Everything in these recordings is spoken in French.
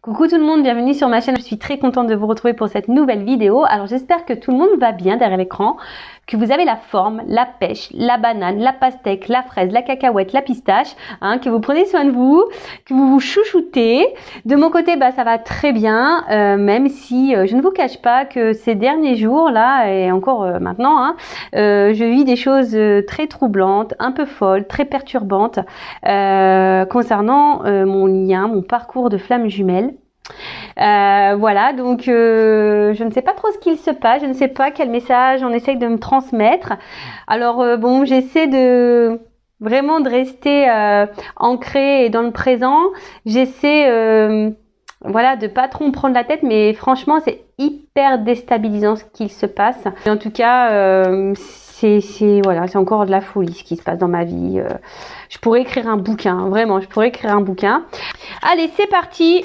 Coucou tout le monde, bienvenue sur ma chaîne. Je suis très contente de vous retrouver pour cette nouvelle vidéo. Alors j'espère que tout le monde va bien derrière l'écran, que vous avez la forme, la pêche, la banane, la pastèque, la fraise, la cacahuète, la pistache, que vous prenez soin de vous, que vous vous chouchoutez. De mon côté, ça va très bien, même si je ne vous cache pas que ces derniers jours là et encore maintenant, je vis des choses très troublantes, un peu folles, très perturbantes concernant mon parcours de flamme jumelle. Voilà, donc je ne sais pas trop ce qu'il se passe, je ne sais pas quel message on essaye de me transmettre. Alors bon, j'essaie de vraiment de rester ancrée et dans le présent. J'essaie voilà, de pas trop me prendre la tête, mais franchement c'est hyper déstabilisant ce qu'il se passe. Et en tout cas voilà, c'est encore de la folie ce qui se passe dans ma vie. Je pourrais écrire un bouquin, vraiment, je pourrais écrire un bouquin. Allez, c'est parti.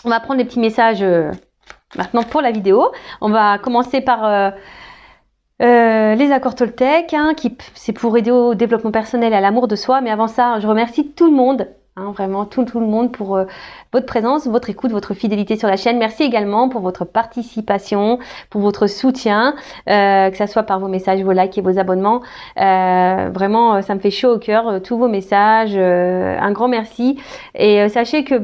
On va prendre des petits messages maintenant pour la vidéo. On va commencer par les accords Toltec, c'est pour aider au développement personnel et à l'amour de soi. Mais avant ça, je remercie tout le monde, vraiment tout le monde pour votre présence, votre écoute, votre fidélité sur la chaîne. Merci également pour votre participation, pour votre soutien, que ce soit par vos messages, vos likes et vos abonnements. Vraiment, ça me fait chaud au cœur, tous vos messages. Un grand merci. Et sachez que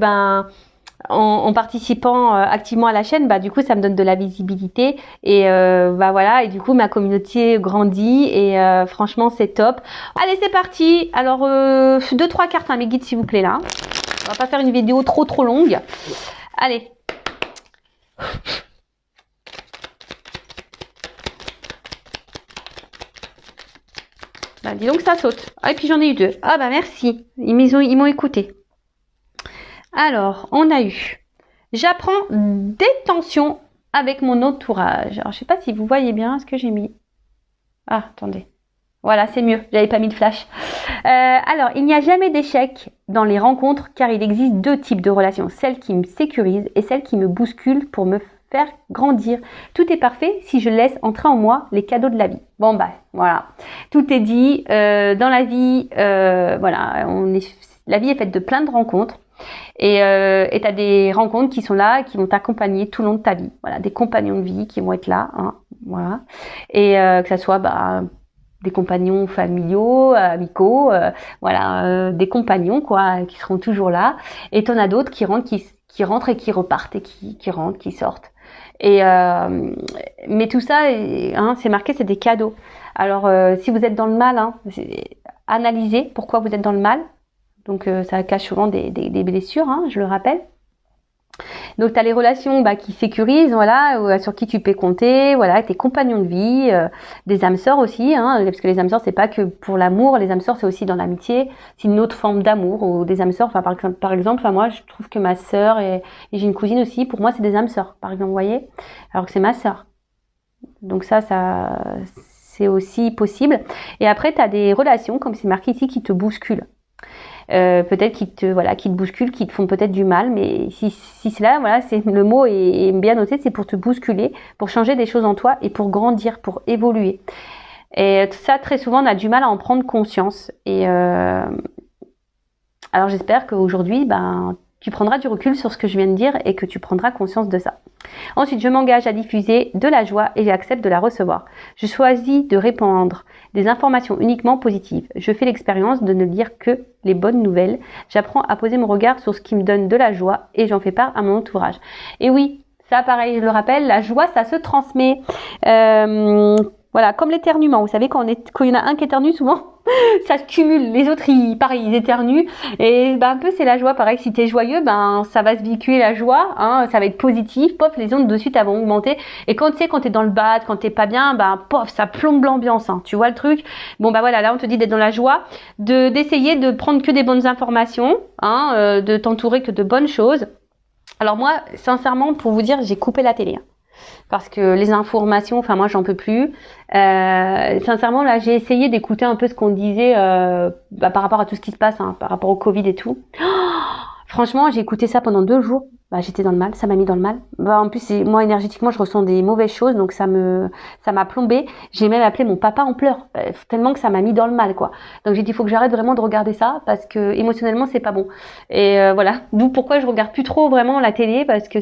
en participant activement à la chaîne, du coup ça me donne de la visibilité et voilà, et du coup ma communauté grandit et franchement c'est top. Allez, c'est parti. Alors 2-3 cartes, mes guides s'il vous plaît là. On va pas faire une vidéo trop longue. Allez. Dis donc ça saute. Ah, et puis j'en ai eu 2. Ah merci. Ils m'ont écouté. Alors, on a eu « J'apprends des tensions avec mon entourage ». Alors, je ne sais pas si vous voyez bien ce que j'ai mis. Ah, attendez. Voilà, c'est mieux. J'avais pas mis de flash. Alors, il n'y a jamais d'échec dans les rencontres car il existe 2 types de relations. Celles qui me sécurisent et celles qui me bousculent pour me faire grandir. Tout est parfait si je laisse entrer en moi les cadeaux de la vie. Bon, voilà. Tout est dit. Dans la vie, voilà, la vie est faite de plein de rencontres. Et tu as des rencontres qui sont là, qui vont t'accompagner tout le long de ta vie. Voilà, des compagnons de vie qui vont être là, voilà. Et que ça soit des compagnons familiaux, amicaux, voilà, des compagnons qui seront toujours là. Et t'en as d'autres qui rentrent et qui repartent et qui rentrent, qui sortent. Et mais tout ça, c'est marqué, c'est des cadeaux. Alors si vous êtes dans le mal, analysez pourquoi vous êtes dans le mal. Donc ça cache souvent des blessures, je le rappelle. Donc tu as les relations qui sécurisent, voilà, sur qui tu peux compter, voilà, tes compagnons de vie, des âmes sœurs aussi, parce que les âmes sœurs c'est pas que pour l'amour, les âmes sœurs c'est aussi dans l'amitié, c'est une autre forme d'amour, ou des âmes sœurs, par exemple, moi je trouve que ma sœur et j'ai une cousine aussi, pour moi c'est des âmes sœurs, par exemple, vous voyez, alors que c'est ma sœur. Donc ça c'est aussi possible. Et après tu as des relations, comme c'est marqué ici, qui te bousculent. Peut-être qui te bousculent, qui te font peut-être du mal, mais si c'est là, voilà, c'est le mot est bien noté, c'est pour te bousculer, pour changer des choses en toi et pour grandir, pour évoluer. Et ça, très souvent, on a du mal à en prendre conscience. Et alors, j'espère qu'aujourd'hui, tu prendras du recul sur ce que je viens de dire et que tu prendras conscience de ça. Ensuite, je m'engage à diffuser de la joie et j'accepte de la recevoir. Je choisis de répandre des informations uniquement positives. Je fais l'expérience de ne lire que les bonnes nouvelles. J'apprends à poser mon regard sur ce qui me donne de la joie et j'en fais part à mon entourage. Et oui, ça pareil, je le rappelle, la joie, ça se transmet. Voilà, comme l'éternuement. Vous savez, quand il y en a un qui éternue, souvent, ça se cumule. Les autres, ils éternuent. Et un peu, c'est la joie. Pareil, si tu es joyeux, ça va se véhiculer la joie. Ça va être positif. Pof, les ondes de suite, elles vont augmenter. Et quand tu es dans le bad, quand t'es pas bien, pof, ça plombe l'ambiance. Tu vois le truc? Bon, voilà, là, on te dit d'être dans la joie, d'essayer de prendre que des bonnes informations, de t'entourer que de bonnes choses. Alors moi, sincèrement, pour vous dire, j'ai coupé la télé. Parce que les informations, moi j'en peux plus. Sincèrement là, j'ai essayé d'écouter un peu ce qu'on disait par rapport à tout ce qui se passe, par rapport au Covid et tout. Franchement, j'ai écouté ça pendant 2 jours. bah, j'étais dans le mal, ça m'a mis dans le mal. Bah, en plus, moi, énergétiquement, je ressens des mauvaises choses, donc ça m'a plombé. J'ai même appelé mon papa en pleurs, tellement que ça m'a mis dans le mal, quoi. Donc j'ai dit, il faut que j'arrête vraiment de regarder ça, parce que émotionnellement, c'est pas bon. Et voilà, d'où pourquoi je regarde plus trop vraiment la télé, parce que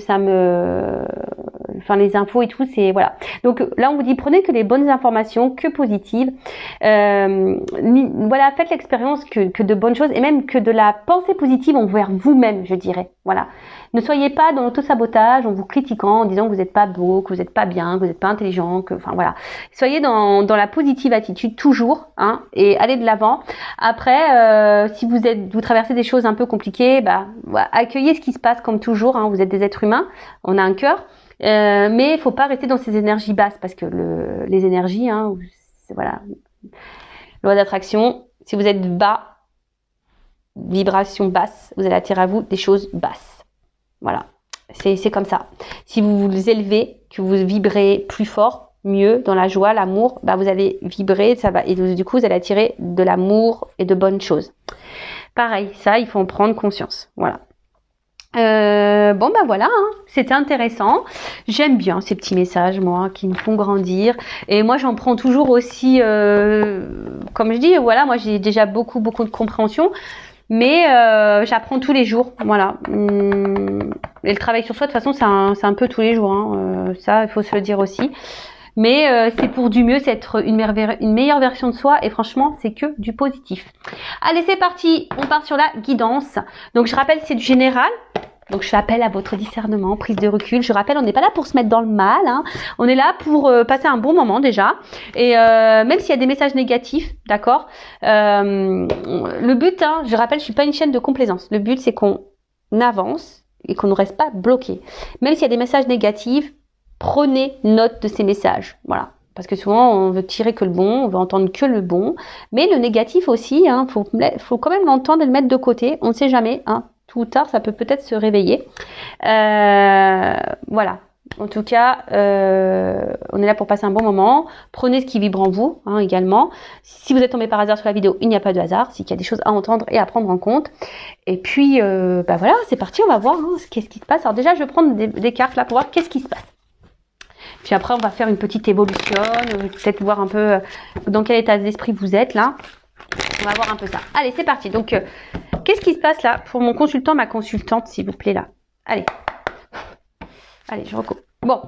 enfin les infos et tout, c'est voilà. Donc là, on vous dit, prenez que les bonnes informations, que positives. Voilà, faites l'expérience que de bonnes choses, et même que de la pensée positive envers vous-même, je dirais. Voilà. Ne soyez pas dans l'auto-sabotage en vous critiquant, en disant que vous n'êtes pas beau, que vous n'êtes pas bien, que vous n'êtes pas intelligent, enfin voilà. Soyez dans la positive attitude toujours, hein, et allez de l'avant. Après, si vous traversez des choses un peu compliquées, bah, voilà, accueillez ce qui se passe comme toujours, hein, vous êtes des êtres humains, on a un cœur, mais il faut pas rester dans ces énergies basses, parce que les énergies, hein, voilà, loi d'attraction, si vous êtes bas, vibration basse, vous allez attirer à vous des choses basses. Voilà, c'est comme ça. Si vous vous élevez, que vous vibrez plus fort, mieux, dans la joie, l'amour, bah vous allez vibrer, ça va, et du coup, vous allez attirer de l'amour et de bonnes choses. Pareil, ça, il faut en prendre conscience. Voilà. Bon, bah voilà, hein. C'était intéressant. J'aime bien ces petits messages, moi, qui me font grandir. Et moi, j'en prends toujours aussi, comme je dis, voilà, moi, j'ai déjà beaucoup de compréhension. Mais j'apprends tous les jours, voilà. Et le travail sur soi, de toute façon, c'est un peu tous les jours, hein. Ça, il faut se le dire aussi. Mais c'est pour du mieux, c'est être une meilleure version de soi. Et franchement, c'est que du positif. Allez, c'est parti. On part sur la guidance. Donc, je rappelle, c'est du général. Donc, je fais appel à votre discernement, prise de recul. Je rappelle, on n'est pas là pour se mettre dans le mal, hein. On est là pour passer un bon moment déjà. Et même s'il y a des messages négatifs, d'accord, le but, hein, je rappelle, je suis pas une chaîne de complaisance. Le but, c'est qu'on avance et qu'on ne reste pas bloqué. Même s'il y a des messages négatifs, prenez note de ces messages. Voilà. Parce que souvent, on veut tirer que le bon, on veut entendre que le bon. Mais le négatif aussi, hein, faut quand même l'entendre et le mettre de côté. On ne sait jamais, hein. Tôt ou tard, ça peut peut-être se réveiller. Voilà. En tout cas, on est là pour passer un bon moment. Prenez ce qui vibre en vous, hein, également. Si vous êtes tombé par hasard sur la vidéo, il n'y a pas de hasard. C'est qu'il y a des choses à entendre et à prendre en compte. Et puis, bah voilà, c'est parti. On va voir, hein, qu'est-ce qui se passe. Alors déjà, je vais prendre des cartes là pour voir qu'est-ce qui se passe. Puis après, on va faire une petite évolution. Peut-être voir un peu dans quel état d'esprit vous êtes là. On va voir un peu ça. Allez, c'est parti. Donc, qu'est-ce qui se passe là pour mon consultant, ma consultante, s'il vous plaît, là? Allez. Allez, je recoupe. Bon.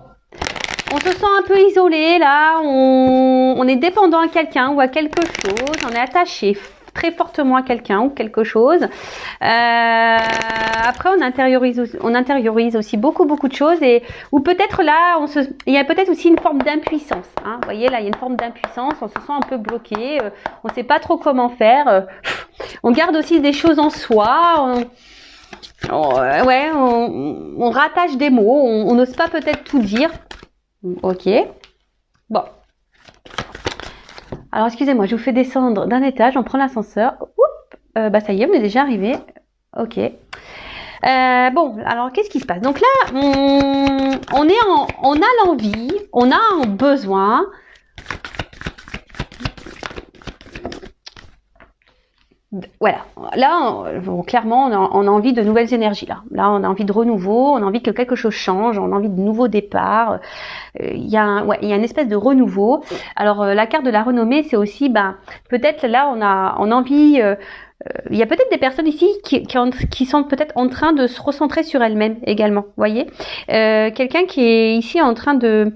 On se sent un peu isolé, là. On est dépendant à quelqu'un ou à quelque chose. On est attaché très fortement à quelqu'un ou quelque chose. Après, on intériorise aussi beaucoup de choses. Ou peut-être là, il y a peut-être aussi une forme d'impuissance. Hein. Vous voyez, là, il y a une forme d'impuissance. On se sent un peu bloqué. On ne sait pas trop comment faire. On garde aussi des choses en soi. On rattache des mots. On n'ose pas peut-être tout dire. Ok. Bon. Alors, excusez-moi, je vous fais descendre d'un étage. On prend l'ascenseur. Bah, ça y est, on est déjà arrivé. Ok. Bon, alors, qu'est-ce qui se passe? Donc là, on a l'envie, on a un besoin. Voilà, là, clairement, on a envie de nouvelles énergies. Là, on a envie de renouveau, on a envie que quelque chose change, on a envie de nouveaux départs. Il y a une espèce de renouveau. Alors, la carte de la renommée, c'est aussi, peut-être là, on a envie. Il y a peut-être des personnes ici qui sont peut-être en train de se recentrer sur elles-mêmes également. Vous voyez, quelqu'un qui est ici en train de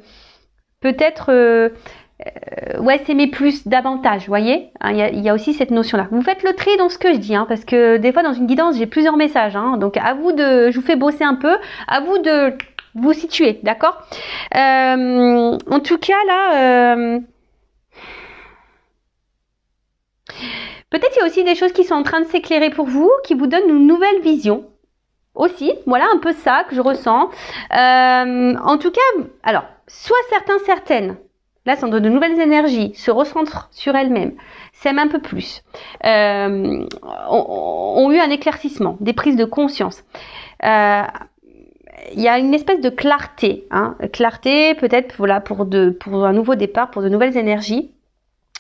peut-être s'aimer plus, davantage, vous voyez, hein, il y a aussi cette notion-là. Vous faites le tri dans ce que je dis, hein, parce que des fois dans une guidance, j'ai plusieurs messages, hein, donc à vous je vous fais bosser un peu, à vous de vous situer, d'accord. En tout cas, là, peut-être il y a aussi des choses qui sont en train de s'éclairer pour vous, qui vous donnent une nouvelle vision. Aussi, voilà un peu ça que je ressens. En tout cas, alors, soit certaines, là, sont de nouvelles énergies, se recentrent sur elles-mêmes, s'aiment un peu plus, ont eu un éclaircissement, des prises de conscience. Il y a une espèce de clarté, hein, clarté peut-être voilà, pour un nouveau départ, pour de nouvelles énergies.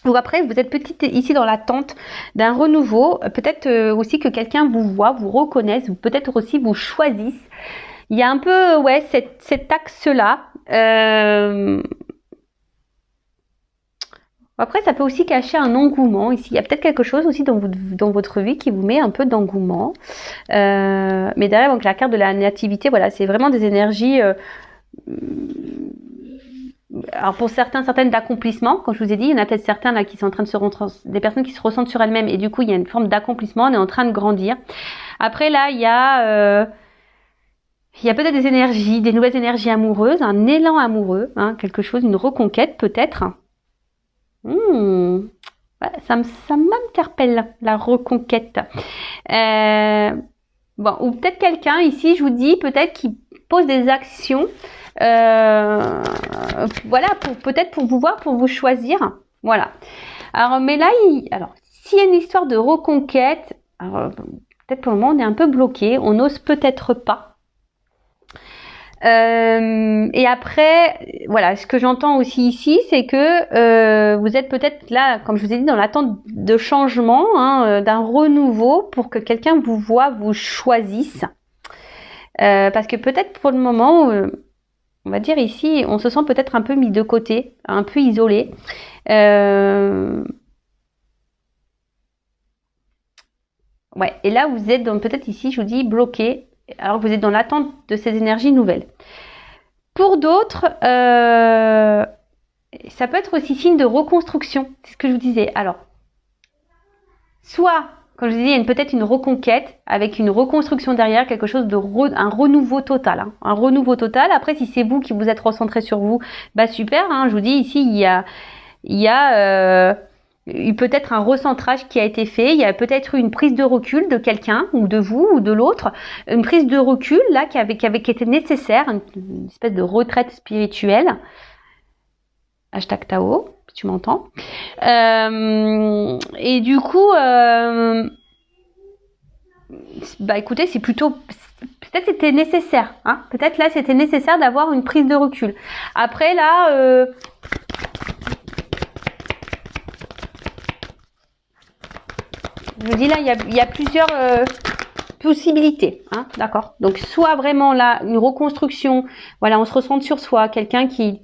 Ou après, vous êtes ici dans l'attente d'un renouveau, peut-être aussi que quelqu'un vous voit, vous reconnaisse, ou peut-être aussi vous choisisse. il y a un peu, ouais, cet axe-là. Après, ça peut aussi cacher un engouement ici. Il y a peut-être quelque chose aussi dans votre vie qui vous met un peu d'engouement. Mais derrière, donc la carte de la nativité, voilà, c'est vraiment des énergies. Alors pour certaines d'accomplissement, comme je vous ai dit, il y en a peut-être certains là qui sont en train de se rentrer, des personnes qui se ressentent sur elles-mêmes et du coup il y a une forme d'accomplissement, on est en train de grandir. Après là il y a peut-être des énergies, des nouvelles énergies amoureuses, un élan amoureux, hein, quelque chose, une reconquête peut-être. Ouais, ça m'interpelle la reconquête. Bon, ou peut-être quelqu'un ici, je vous dis, peut-être qui pose des actions. Voilà, peut-être pour vous voir, pour vous choisir. Voilà. Alors, mais là, s'il y a une histoire de reconquête, alors, peut-être pour le moment, on est un peu bloqué. On n'ose peut-être pas. Et après, voilà, ce que j'entends aussi ici, c'est que vous êtes peut-être là, comme je vous ai dit, dans l'attente de changement, hein, d'un renouveau pour que quelqu'un vous voit, vous choisisse. Parce que peut-être pour le moment, on va dire ici, on se sent peut-être un peu mis de côté, un peu isolé. Ouais, et là, vous êtes peut-être ici, je vous dis, bloqué. Alors vous êtes dans l'attente de ces énergies nouvelles. Pour d'autres, ça peut être aussi signe de reconstruction. C'est ce que je vous disais. Alors, soit, comme je vous disais, il y a peut-être une reconquête avec une reconstruction derrière, quelque chose un renouveau total. Hein, un renouveau total. Après, si c'est vous qui vous êtes recentré sur vous, bah super. Hein, je vous dis ici, il y a peut-être un recentrage qui a été fait, il y a peut-être eu une prise de recul de quelqu'un ou de vous ou de l'autre, une prise de recul là qui était nécessaire, une espèce de retraite spirituelle. Hashtag Tao, si tu m'entends. Et du coup, bah écoutez, c'est plutôt, peut-être c'était nécessaire, hein. Peut-être là c'était nécessaire d'avoir une prise de recul. Après là, je vous dis là, il y a plusieurs possibilités, hein, d'accord. Donc soit vraiment là une reconstruction, voilà, on se recentre sur soi, quelqu'un qui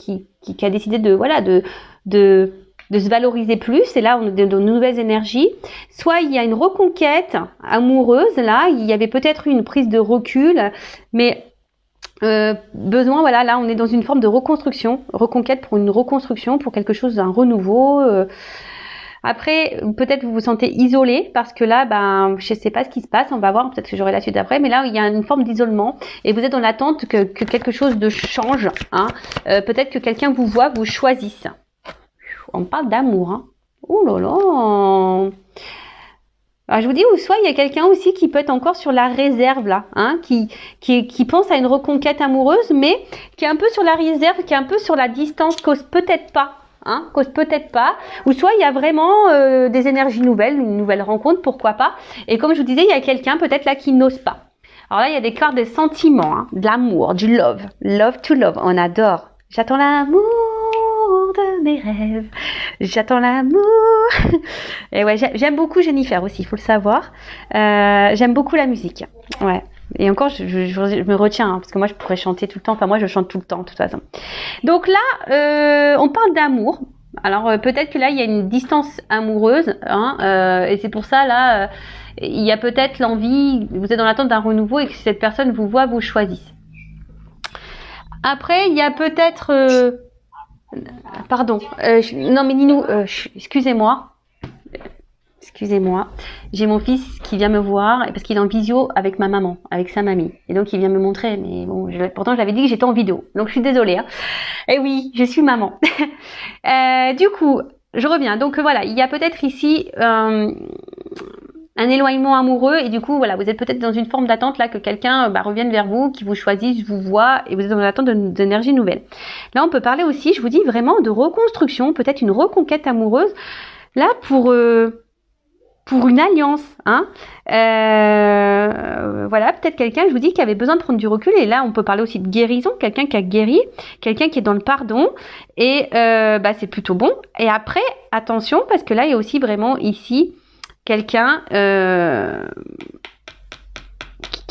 a décidé de se valoriser plus, et là on a de nouvelles énergies. Soit il y a une reconquête amoureuse, là il y avait peut-être eu une prise de recul, mais besoin, voilà, là on est dans une forme de reconquête pour une reconstruction, pour quelque chose d'un renouveau. Après, peut-être vous vous sentez isolé parce que là, ben, je sais pas ce qui se passe. On va voir, peut-être que j'aurai la suite après. Mais là, il y a une forme d'isolement et vous êtes dans l'attente que quelque chose de change. Hein. Peut-être que quelqu'un vous voit, vous choisisse. On parle d'amour. Hein. Oh là là. Alors, je vous dis, ou soit il y a quelqu'un aussi qui peut être encore sur la réserve là, hein, qui pense à une reconquête amoureuse, mais qui est un peu sur la réserve, qui est un peu sur la distance, cause peut-être pas. Hein, cause peut-être pas, ou soit il y a vraiment des énergies nouvelles, une nouvelle rencontre, pourquoi pas. Et comme je vous disais, il y a quelqu'un peut-être là qui n'ose pas. Alors là, il y a des cartes des sentiments, hein, de l'amour, du love to love, on adore. J'attends l'amour de mes rêves, j'attends l'amour. Et ouais, j'aime beaucoup Jennifer aussi, il faut le savoir. J'aime beaucoup la musique, ouais. Et encore, je me retiens, hein, parce que moi, je pourrais chanter tout le temps. Enfin, moi, je chante tout le temps, de toute façon. Donc là, on parle d'amour. Alors, peut-être que là, il y a une distance amoureuse. Hein, et c'est pour ça, là, il y a peut-être l'envie, vous êtes dans l'attente d'un renouveau et que cette personne vous voit, vous choisisse. Après, il y a peut-être... pardon. Non, mais Ninou, excusez-moi. Excusez-moi, j'ai mon fils qui vient me voir parce qu'il est en visio avec ma maman, avec sa mamie. Et donc il vient me montrer, mais bon, pourtant je l'avais dit que j'étais en vidéo. Donc je suis désolée. Hein. Et oui, je suis maman. Du coup, je reviens. Donc voilà, il y a peut-être ici un éloignement amoureux et du coup voilà, vous êtes peut-être dans une forme d'attente là que quelqu'un revienne vers vous, qui vous choisisse, vous voit et vous êtes dans l'attente d'énergie nouvelle. Là, on peut parler aussi, je vous dis vraiment de reconstruction, peut-être une reconquête amoureuse. Là pour une alliance, hein. Voilà, peut-être quelqu'un, je vous dis, qui avait besoin de prendre du recul. Et là, on peut parler aussi de guérison, quelqu'un qui a guéri, quelqu'un qui est dans le pardon. Et c'est plutôt bon. Et après, attention, parce que là, il y a aussi vraiment ici quelqu'un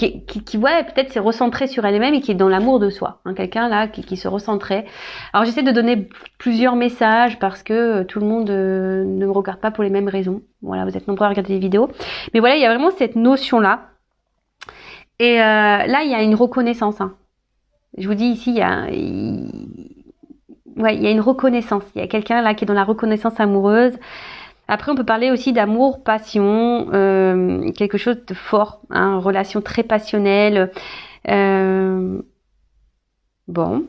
ouais, peut-être s'est recentrée sur elle-même et qui est dans l'amour de soi. Hein, quelqu'un là qui se recentrait. Alors j'essaie de donner plusieurs messages parce que tout le monde ne me regarde pas pour les mêmes raisons. Voilà, vous êtes nombreux à regarder des vidéos. Mais voilà, il y a vraiment cette notion-là. Et là, il y a une reconnaissance. Hein. Je vous dis ici, il y a une reconnaissance. Il y a quelqu'un là qui est dans la reconnaissance amoureuse. Après, on peut parler aussi d'amour, passion, quelque chose de fort, hein, relation très passionnelle. Bon,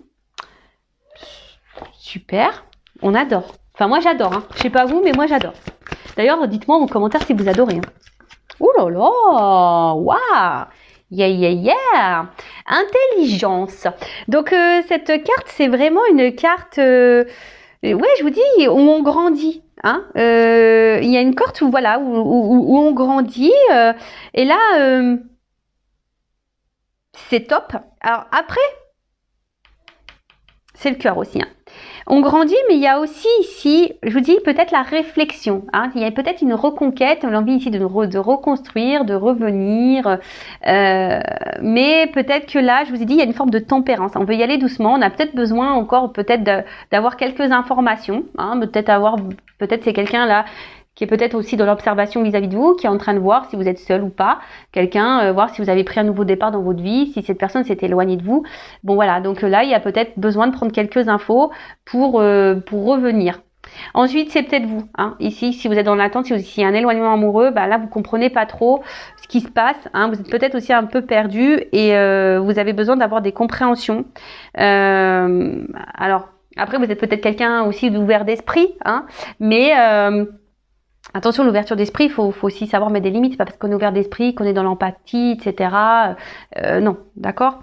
super, on adore. Enfin, moi j'adore. Hein. Je sais pas vous, mais moi j'adore. D'ailleurs, dites-moi en commentaire si vous adorez. Hein. Ouh là là, waouh, yeah. Intelligence. Donc cette carte, c'est vraiment une carte. Ouais, je vous dis où on grandit. Hein, il y a une carte où voilà où on grandit et là c'est top. Alors après c'est le cœur aussi. Hein. On grandit, mais il y a aussi ici, je vous dis peut-être la réflexion. Hein. Il y a peut-être une reconquête, l'envie ici de reconstruire, de revenir. Mais peut-être que là, je vous ai dit, il y a une forme de tempérance. On veut y aller doucement. On a peut-être besoin encore peut-être d'avoir quelques informations. Hein. Peut-être c'est quelqu'un là qui est peut-être aussi dans l'observation vis-à-vis de vous, qui est en train de voir si vous êtes seul ou pas, quelqu'un, voir si vous avez pris un nouveau départ dans votre vie, si cette personne s'est éloignée de vous. Bon voilà, donc là, il y a peut-être besoin de prendre quelques infos pour revenir. Ensuite, c'est peut-être vous. Hein. Ici, si vous êtes dans l'attente, s'il y a un éloignement amoureux, bah là, vous comprenez pas trop ce qui se passe. Hein. Vous êtes peut-être aussi un peu perdu et vous avez besoin d'avoir des compréhensions. Alors, après, vous êtes peut-être quelqu'un aussi d'ouvert d'esprit, hein, mais... attention, l'ouverture d'esprit, il faut aussi savoir mettre des limites. C'est pas parce qu'on est ouvert d'esprit, qu'on est dans l'empathie, etc. Non, d'accord.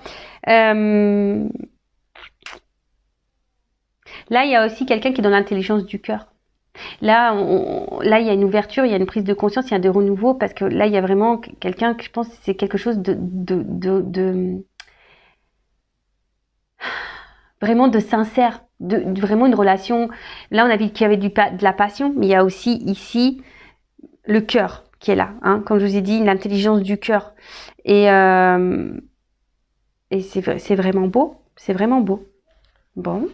Là, il y a aussi quelqu'un qui est dans l'intelligence du cœur. Là, là, il y a une ouverture, il y a une prise de conscience, il y a des renouveaux, parce que là, il y a vraiment quelqu'un que je pense que c'est quelque chose vraiment de sincère, vraiment une relation. Là, on a vu qu'il y avait de la passion, mais il y a aussi ici le cœur qui est là, hein, comme je vous ai dit, l'intelligence du cœur. Et c'est vraiment beau, c'est vraiment beau. Bon.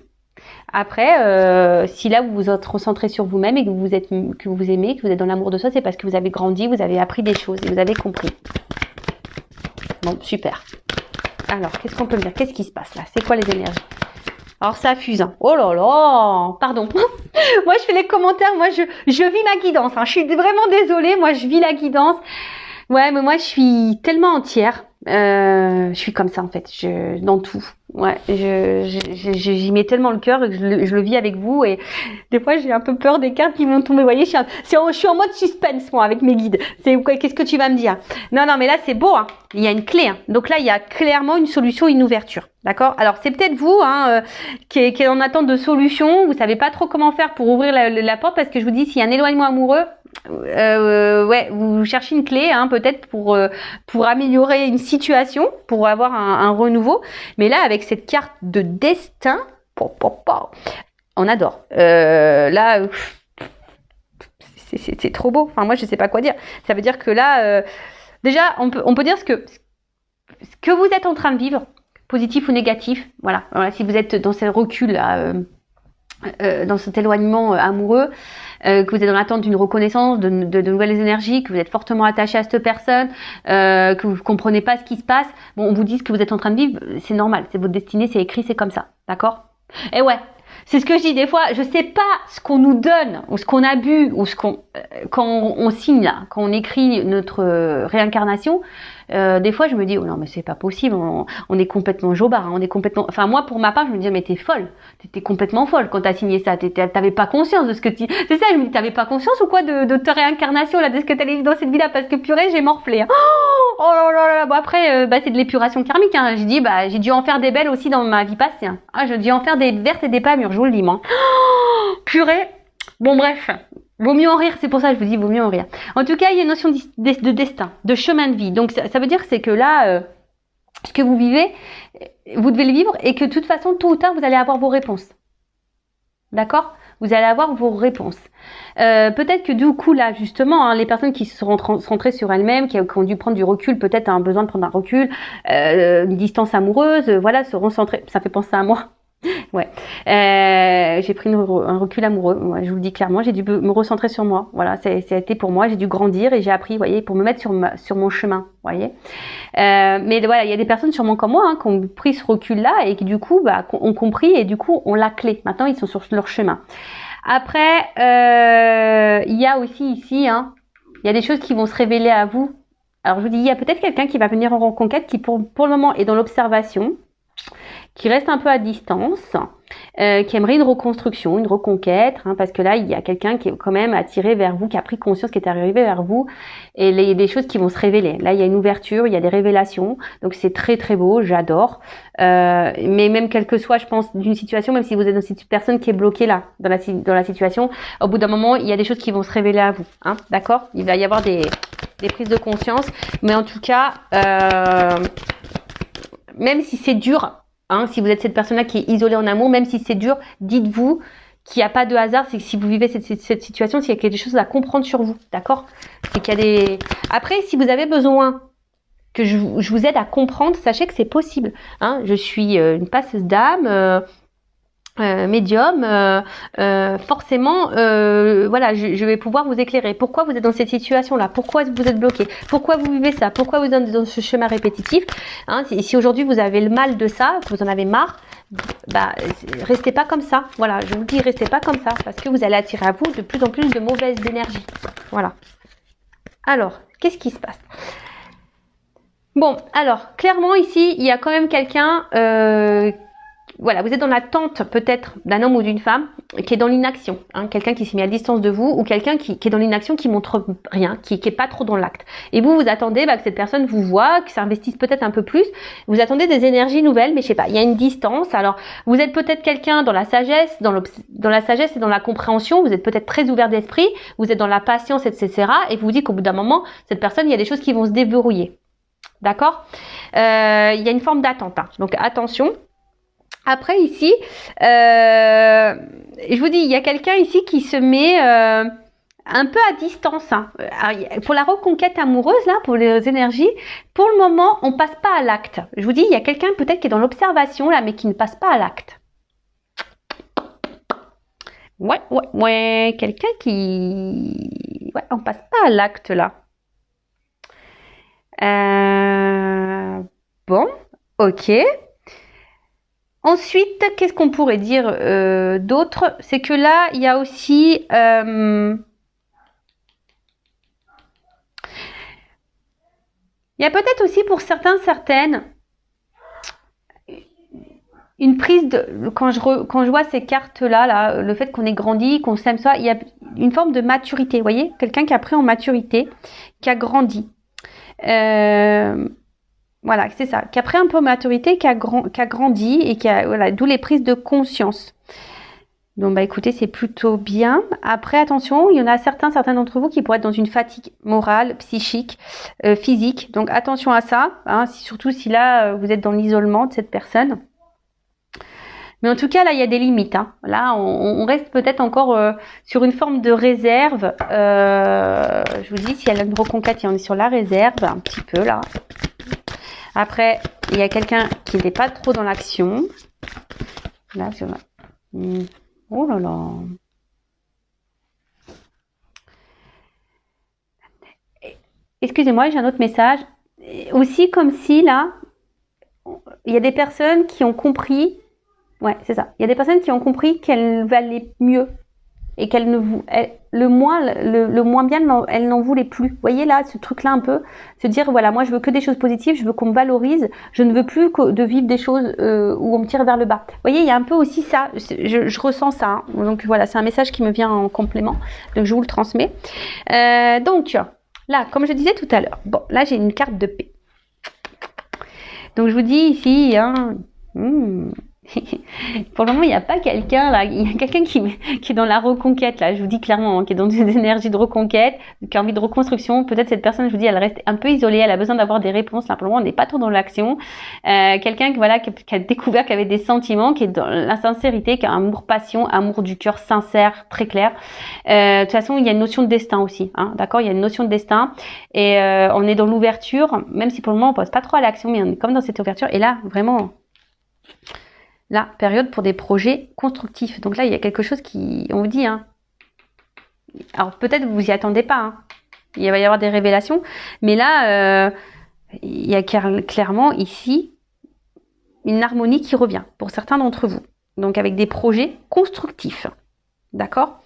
Après, si là vous vous êtes recentré sur vous-même et que vous aimez, que vous êtes dans l'amour de soi, c'est parce que vous avez grandi, vous avez appris des choses et vous avez compris. Bon, super. Alors, qu'est-ce qu'on peut me dire? Qu'est-ce qui se passe là? C'est quoi les énergies? Alors ça fuse. Hein. Oh là là, pardon. Moi je fais les commentaires, moi je vis ma guidance. Hein. Je suis vraiment désolée, moi je vis la guidance. Ouais, mais moi je suis tellement entière. Je suis comme ça en fait, dans tout. Ouais, j'y mets tellement le cœur que je le vis avec vous et des fois j'ai un peu peur des cartes qui vont tomber. Vous voyez, je suis en mode suspense moi avec mes guides. Qu'est-ce que tu vas me dire? Non, mais là c'est beau. Hein. Il y a une clé. Hein. Donc là il y a clairement une solution, une ouverture. D'accord? Alors c'est peut-être vous hein, qui est en attente de solution. Vous savez pas trop comment faire pour ouvrir la porte parce que je vous dis s'il y a un éloignement amoureux. Ouais, vous cherchez une clé, hein, peut-être pour améliorer une situation, pour avoir un renouveau. Mais là, avec cette carte de destin, on adore. Là, c'est trop beau. Enfin, moi, je sais pas quoi dire. Ça veut dire que là, déjà, on peut dire ce que vous êtes en train de vivre, positif ou négatif. Voilà. Si vous êtes dans ce recul là. Dans cet éloignement amoureux, que vous êtes dans l'attente d'une reconnaissance, de nouvelles énergies, que vous êtes fortement attaché à cette personne, que vous comprenez pas ce qui se passe, bon, on vous dit ce que vous êtes en train de vivre, c'est normal, c'est votre destinée, c'est écrit, c'est comme ça, d'accord? Et ouais, c'est ce que je dis des fois, je sais pas ce qu'on nous donne, ou ce qu'on a bu, ou quand on signe là, quand on écrit notre réincarnation, des fois je me dis oh non mais c'est pas possible, on est complètement jobard, hein, on est complètement. Enfin moi pour ma part je me dis mais t'es folle, t'étais complètement folle quand t'as signé ça, t'avais pas conscience de ce que tu. C'est ça, je me dis t'avais pas conscience ou quoi de ta réincarnation là, de ce que t'allais vivre dans cette vie-là parce que purée j'ai morflé. Hein. Oh là là là. Bon après c'est de l'épuration karmique. Hein. J'ai dit j'ai dû en faire des belles aussi dans ma vie passée. Hein. Ah j'ai dû en faire des vertes et des pas mûres, je vous le dis moi. Oh, purée. Bon bref. Vaut mieux en rire, c'est pour ça que je vous dis vaut mieux en rire. En tout cas, il y a une notion de destin, de chemin de vie. Donc ça veut dire c'est que là, ce que vous vivez, vous devez le vivre et que de toute façon, tôt ou tard, vous allez avoir vos réponses. D'accord? vous allez avoir vos réponses. Peut-être que du coup là justement les personnes qui se sont centrées sur elles-mêmes, qui ont dû prendre du recul, peut-être un besoin de prendre un recul, une distance amoureuse, voilà, seront centrées. Ça fait penser à moi. Ouais, j'ai pris un recul amoureux. Ouais, je vous le dis clairement, j'ai dû me recentrer sur moi. Voilà, ça a été pour moi. J'ai dû grandir et j'ai appris, vous voyez, pour me mettre sur mon chemin. Vous voyez. Mais voilà, il y a des personnes sûrement comme moi qui ont pris ce recul-là et qui du coup ont compris et du coup ont la clé. Maintenant, ils sont sur leur chemin. Après, il y a aussi ici, il y a des choses qui vont se révéler à vous. Alors je vous dis, il y a peut-être quelqu'un qui va venir en reconquête qui pour le moment est dans l'observation, qui reste un peu à distance, qui aimerait une reconstruction, une reconquête, parce que là, il y a quelqu'un qui est quand même attiré vers vous, qui a pris conscience, qui est arrivé vers vous, et il y a des choses qui vont se révéler. Là, il y a une ouverture, il y a des révélations, donc c'est très très beau, j'adore. Mais même quel que soit, je pense, d'une situation, même si vous êtes dans cette personne qui est bloquée là, dans la situation, au bout d'un moment, il y a des choses qui vont se révéler à vous, d'accord? Il va y avoir des prises de conscience, mais en tout cas, même si c'est dur, si vous êtes cette personne-là qui est isolée en amour, même si c'est dur, dites-vous qu'il n'y a pas de hasard, c'est que si vous vivez cette situation, c'est qu'il y a quelque chose à comprendre sur vous, d'accord? C'est qu'il y a des... Après, si vous avez besoin que je vous aide à comprendre, sachez que c'est possible. Je suis une passeuse d'âme, médium, forcément, voilà, je vais pouvoir vous éclairer. Pourquoi vous êtes dans cette situation-là? Pourquoi vous êtes bloqué? Pourquoi vous vivez ça? Pourquoi vous êtes dans ce schéma répétitif? Si aujourd'hui vous avez le mal de ça, que vous en avez marre, restez pas comme ça. Voilà, je vous dis, restez pas comme ça, parce que vous allez attirer à vous de plus en plus de mauvaises énergies. Voilà. Alors, qu'est-ce qui se passe? Bon, alors, clairement ici, il y a quand même quelqu'un... voilà, vous êtes dans l'attente peut-être d'un homme ou d'une femme qui est dans l'inaction, quelqu'un qui s'est mis à distance de vous ou quelqu'un qui est dans l'inaction, qui montre rien, qui est pas trop dans l'acte. Et vous attendez que cette personne vous voit, que s'investisse peut-être un peu plus. Vous attendez des énergies nouvelles, mais je sais pas, il y a une distance. Alors, vous êtes peut-être quelqu'un dans la sagesse, dans la sagesse et dans la compréhension. Vous êtes peut-être très ouvert d'esprit, vous êtes dans la patience, etc. Et vous dites qu'au bout d'un moment, cette personne, il y a des choses qui vont se déverrouiller. D'accord? Il y a une forme d'attente. Donc attention. Après ici, je vous dis, il y a quelqu'un ici qui se met un peu à distance. Alors, pour la reconquête amoureuse, là, pour les énergies, pour le moment, on passe pas à l'acte. Je vous dis, il y a quelqu'un peut-être qui est dans l'observation, là, mais qui ne passe pas à l'acte. Ouais, quelqu'un qui... Ouais, on passe pas à l'acte, là. Bon, ok. Ensuite, qu'est-ce qu'on pourrait dire d'autre? C'est que là, il y a aussi... il y a peut-être aussi pour certaines, une prise de... Quand je vois ces cartes-là, là, le fait qu'on ait grandi, qu'on s'aime ça, il y a une forme de maturité, vous voyez? Quelqu'un qui a pris en maturité, qui a grandi. Voilà, c'est ça, qui a pris un peu en maturité, qui a grandi et qui a, voilà, d'où les prises de conscience. Donc, écoutez, c'est plutôt bien. Après, attention, il y en a certains d'entre vous qui pourraient être dans une fatigue morale, psychique, physique. Donc, attention à ça, surtout si là, vous êtes dans l'isolement de cette personne. Mais en tout cas, là, il y a des limites. Là, on reste peut-être encore sur une forme de réserve. Je vous dis, si elle a une reconquête, on est sur la réserve, un petit peu, là. Après, il y a quelqu'un qui n'est pas trop dans l'action. Là, je... Oh là là. Excusez-moi, j'ai un autre message. Aussi, comme si, là, il y a des personnes qui ont compris... Ouais, c'est ça. Il y a des personnes qui ont compris qu'elles valaient mieux. Et qu'elle le moins bien, elle n'en voulait plus. Vous voyez là, ce truc-là un peu, se dire voilà, moi je veux que des choses positives, je veux qu'on me valorise, je ne veux plus de vivre des choses où on me tire vers le bas. Vous voyez, il y a un peu aussi ça, je ressens ça. Donc voilà, c'est un message qui me vient en complément, donc je vous le transmets. Donc là, comme je disais tout à l'heure, bon, là j'ai une carte de paix. Donc je vous dis ici, Pour le moment, il n'y a pas quelqu'un là. Il y a quelqu'un qui est dans la reconquête là. Je vous dis clairement, hein, qui est dans des énergies de reconquête, qui a envie de reconstruction. Peut-être cette personne, je vous dis, elle reste un peu isolée. Elle a besoin d'avoir des réponses. Là, pour le moment, on n'est pas trop dans l'action. Quelqu'un voilà, qui a découvert, qui avait des sentiments, qui est dans la sincérité, qui a un amour passion, amour du cœur sincère, très clair. De toute façon, il y a une notion de destin aussi. Hein, d'accord, il y a une notion de destin. Et on est dans l'ouverture, même si pour le moment, on passe pas trop à l'action, mais on est comme dans cette ouverture. Et là, vraiment. La période pour des projets constructifs. Donc là, il y a quelque chose qui, on vous dit, hein. Alors peut-être vous y attendez pas, hein. Il va y avoir des révélations, mais là, il y a clairement ici une harmonie qui revient pour certains d'entre vous. Donc avec des projets constructifs, d'accord.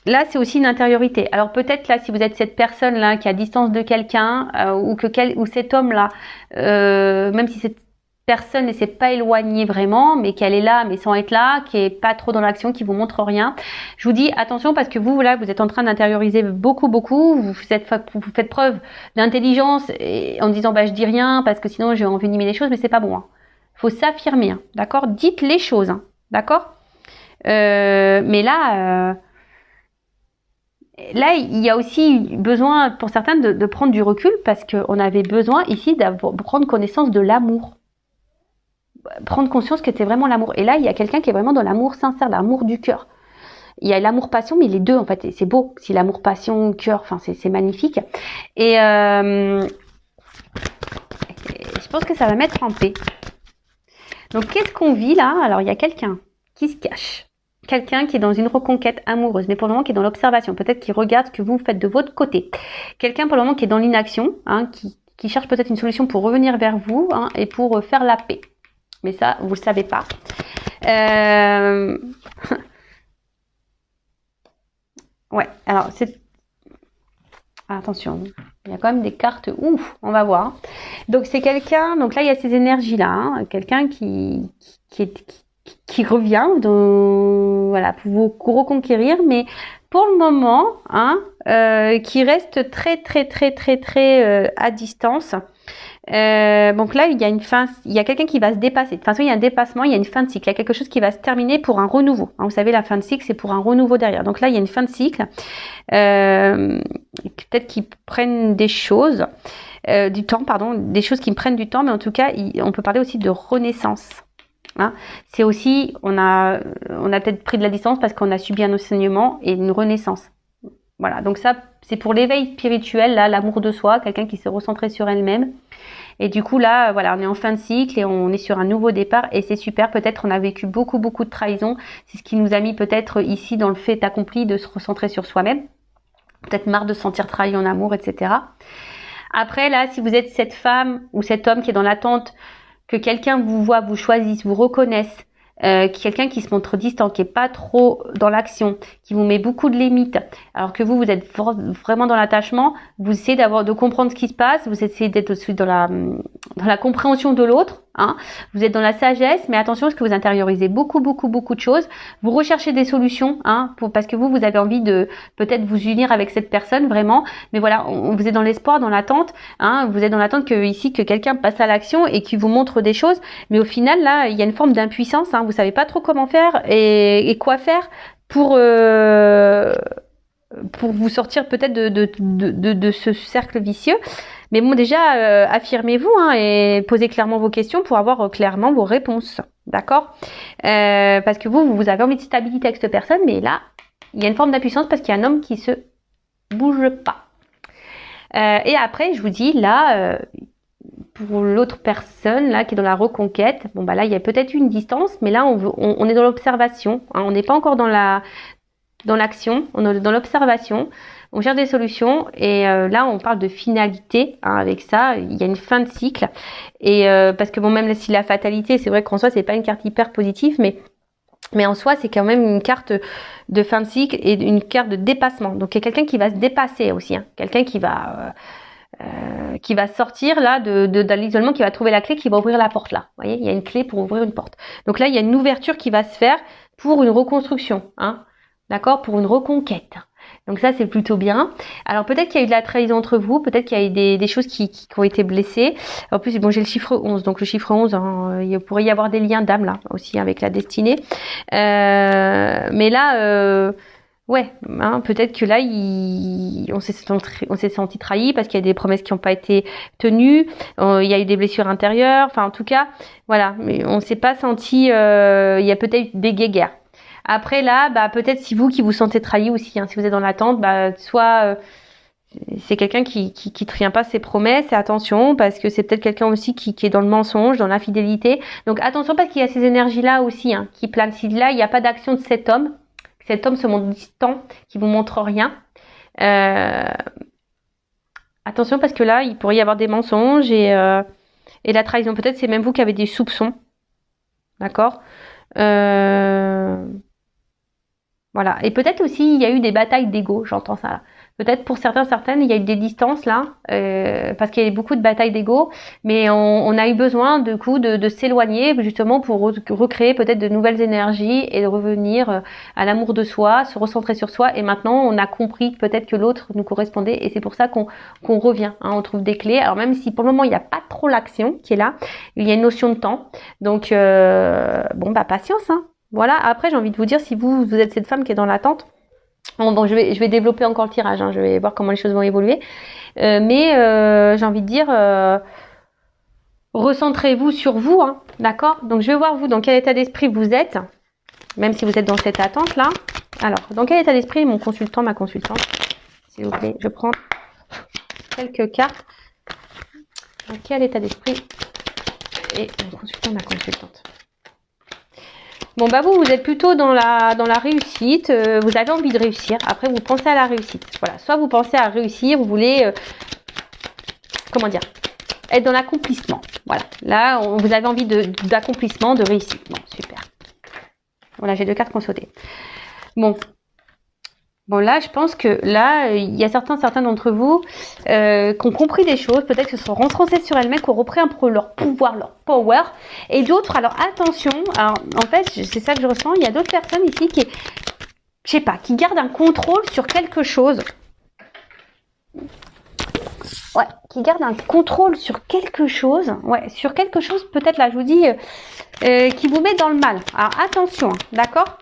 Là, c'est aussi une intériorité. Alors peut-être là, si vous êtes cette personne là qui est à distance de quelqu'un ou cet homme là, même si cette personne ne s'est pas éloignée vraiment, mais qu'elle est là, mais sans être là, qui est pas trop dans l'action, qui vous montre rien. Je vous dis attention parce que vous là, vous êtes en train d'intérioriser beaucoup, vous faites preuve d'intelligence en disant bah je dis rien parce que sinon j'ai envenimer les choses, mais c'est pas bon. Hein. Faut s'affirmer, hein, d'accord. Dites les choses, hein, d'accord. Mais là. Là, il y a aussi besoin pour certains de prendre du recul parce qu'on avait besoin ici de prendre connaissance de l'amour. Prendre conscience que c'était vraiment l'amour. Et là, il y a quelqu'un qui est vraiment dans l'amour sincère, l'amour du cœur. Il y a l'amour-passion, mais les deux, en fait, c'est beau. Si l'amour-passion, cœur, enfin, c'est magnifique. Et je pense que ça va mettre en paix. Donc, qu'est-ce qu'on vit là? Alors, il y a quelqu'un qui se cache. Quelqu'un qui est dans une reconquête amoureuse, mais pour le moment qui est dans l'observation, peut-être qui regarde ce que vous faites de votre côté. Quelqu'un pour le moment qui est dans l'inaction, hein, qui cherche peut-être une solution pour revenir vers vous hein, et pour faire la paix. Mais ça, vous le savez pas. Ouais, alors c'est... Attention, il y a quand même des cartes. Ouf, on va voir. Donc c'est quelqu'un, donc là il y a ces énergies-là, hein, quelqu'un qui revient voilà, pour vous reconquérir, mais pour le moment, hein, qui reste très à distance. Donc là, il y a une fin, il y a quelqu'un qui va se dépasser. De toute façon, il y a un dépassement, il y a une fin de cycle. Il y a quelque chose qui va se terminer pour un renouveau. Hein, vous savez, la fin de cycle, c'est pour un renouveau derrière. Donc là, il y a une fin de cycle. Peut-être qu'ils prennent des choses, du temps, pardon, des choses qui me prennent du temps, mais en tout cas, on peut parler aussi de renaissance. Hein, c'est aussi, on a peut-être pris de la distance parce qu'on a subi un enseignement et une renaissance. Voilà, donc ça, c'est pour l'éveil spirituel, là, l'amour de soi, quelqu'un qui s'est recentré sur elle-même. Et du coup, là, voilà, on est en fin de cycle et on est sur un nouveau départ et c'est super. Peut-être on a vécu beaucoup de trahison. C'est ce qui nous a mis peut-être ici dans le fait accompli de se recentrer sur soi-même. Peut-être marre de se sentir trahi en amour, etc. Après, là, si vous êtes cette femme ou cet homme qui est dans l'attente que quelqu'un vous voit, vous choisisse, vous reconnaisse, quelqu'un qui se montre distant, qui est pas trop dans l'action, qui vous met beaucoup de limites, alors que vous êtes vraiment dans l'attachement, vous essayez de comprendre ce qui se passe, vous essayez d'être aussi dans la compréhension de l'autre, hein. Vous êtes dans la sagesse, mais attention parce que vous intériorisez beaucoup de choses, vous recherchez des solutions, hein, parce que vous avez envie de peut-être vous unir avec cette personne vraiment, mais voilà, vous êtes dans l'espoir, dans l'attente, hein, vous êtes dans l'attente que quelqu'un passe à l'action et qui vous montre des choses, mais au final là, il y a une forme d'impuissance, hein, vous savez pas trop comment faire et quoi faire pour vous sortir peut-être de ce cercle vicieux. Mais bon, déjà, affirmez-vous hein, et posez clairement vos questions pour avoir clairement vos réponses. D'accord parce que vous avez envie de stabilité avec cette personne, mais là, il y a une forme d'impuissance parce qu'il y a un homme qui se bouge pas. Et après, je vous dis, là, pour l'autre personne là qui est dans la reconquête, bon bah là, il y a peut-être une distance, mais là, on est dans l'observation. Hein, on n'est pas encore dans l'action, on est dans l'observation. On cherche des solutions et là on parle de finalité hein, avec ça, il y a une fin de cycle et parce que bon même si la fatalité c'est vrai qu'en soi c'est pas une carte hyper positive mais en soi c'est quand même une carte de fin de cycle et une carte de dépassement, donc il y a quelqu'un qui va se dépasser aussi, hein, quelqu'un qui va sortir là de l'isolement, qui va trouver la clé, qui va ouvrir la porte là, vous voyez il y a une clé pour ouvrir une porte, donc là il y a une ouverture qui va se faire pour une reconstruction, hein, d'accord, pour une reconquête. Donc ça, c'est plutôt bien. Alors peut-être qu'il y a eu de la trahison entre vous, peut-être qu'il y a eu des choses qui ont été blessées. En plus, bon, j'ai le chiffre 11, donc le chiffre 11, hein, il pourrait y avoir des liens d'âme là aussi avec la destinée. Mais là, ouais, hein, peut-être que là, on s'est senti trahi parce qu'il y a des promesses qui n'ont pas été tenues. Il y a eu des blessures intérieures. Enfin, en tout cas, voilà. Mais on s'est pas senti. Il y a peut-être des guéguerres. Après là, bah peut-être si vous qui vous sentez trahi aussi, hein, si vous êtes dans l'attente, bah soit c'est quelqu'un qui tient pas ses promesses. Et attention parce que c'est peut-être quelqu'un aussi qui est dans le mensonge, dans l'infidélité. Donc attention parce qu'il y a ces énergies là aussi hein, qui planent. Si là il n'y a pas d'action de cet homme se montre distant, qui vous montre rien. Attention parce que là, il pourrait y avoir des mensonges et la trahison. Peut-être c'est même vous qui avez des soupçons. D'accord voilà. Et peut-être aussi, il y a eu des batailles d'ego, j'entends ça là. Peut-être pour certaines, il y a eu des distances là, parce qu'il y a eu beaucoup de batailles d'ego, mais on a eu besoin du coup de s'éloigner justement pour recréer peut-être de nouvelles énergies et de revenir à l'amour de soi, se recentrer sur soi. Et maintenant, on a compris peut-être que l'autre nous correspondait et c'est pour ça qu'on revient. Hein, on trouve des clés. Alors même si pour le moment il n'y a pas trop l'action qui est là, il y a une notion de temps. Donc bon bah patience. Hein. Voilà. Après, j'ai envie de vous dire si vous êtes cette femme qui est dans l'attente. Bon, je vais développer encore le tirage, hein, je vais voir comment les choses vont évoluer. Mais j'ai envie de dire, recentrez-vous sur vous, hein, d'accord? Donc je vais voir vous dans quel état d'esprit vous êtes, même si vous êtes dans cette attente-là. Alors, dans quel état d'esprit mon consultant, ma consultante? S'il vous plaît, je prends quelques cartes. Dans quel état d'esprit est mon consultant, ma consultante? Bon bah vous êtes plutôt dans la réussite, vous avez envie de réussir, après vous pensez à la réussite. Voilà, soit vous pensez à réussir, vous voulez comment dire, être dans l'accomplissement. Voilà, là vous avez envie d'accomplissement, de réussite. Bon, super. Voilà, j'ai 2 cartes qui ont sauté. Bon là, je pense que là, il y a certains d'entre vous qui ont compris des choses, peut-être que se sont rentrés sur elles-mêmes, qui ont repris un peu leur pouvoir, leur power, et d'autres, alors attention, alors en fait, c'est ça que je ressens, il y a d'autres personnes ici qui, je sais pas, qui gardent un contrôle sur quelque chose. Ouais, qui gardent un contrôle sur quelque chose, ouais, sur quelque chose, peut-être là, je vous dis, qui vous met dans le mal. Alors attention, d'accord ?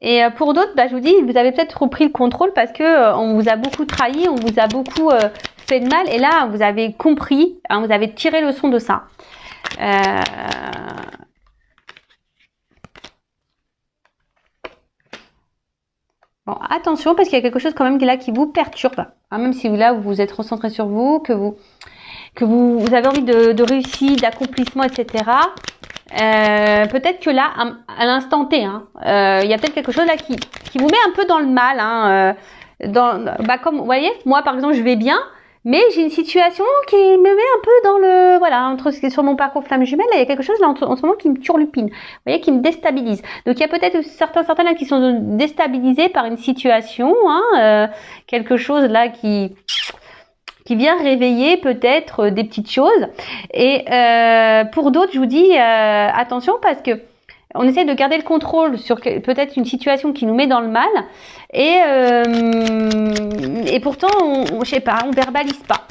Et pour d'autres, bah, je vous dis, vous avez peut-être repris le contrôle parce que on vous a beaucoup trahi, on vous a beaucoup fait de mal. Et là, vous avez compris, hein, vous avez tiré le son de ça. Bon, attention parce qu'il y a quelque chose quand même qui est là qui vous perturbe. Hein, même si là, vous vous êtes recentré sur vous, que vous avez envie de réussite, d'accomplissement, etc. Peut-être que là, à l'instant T, hein, il y a peut-être quelque chose là qui vous met un peu dans le mal. Hein, bah comme vous voyez, moi par exemple, je vais bien, mais j'ai une situation qui me met un peu dans le voilà entre sur mon parcours flamme jumelle. Là, il y a quelque chose là en ce moment qui me turlupine, vous voyez, qui me déstabilise. Donc il y a peut-être certains là qui sont déstabilisés par une situation, hein, quelque chose là qui vient réveiller peut-être des petites choses. Et pour d'autres, je vous dis attention parce que on essaie de garder le contrôle sur peut-être une situation qui nous met dans le mal et pourtant je sais pas, on verbalise pas.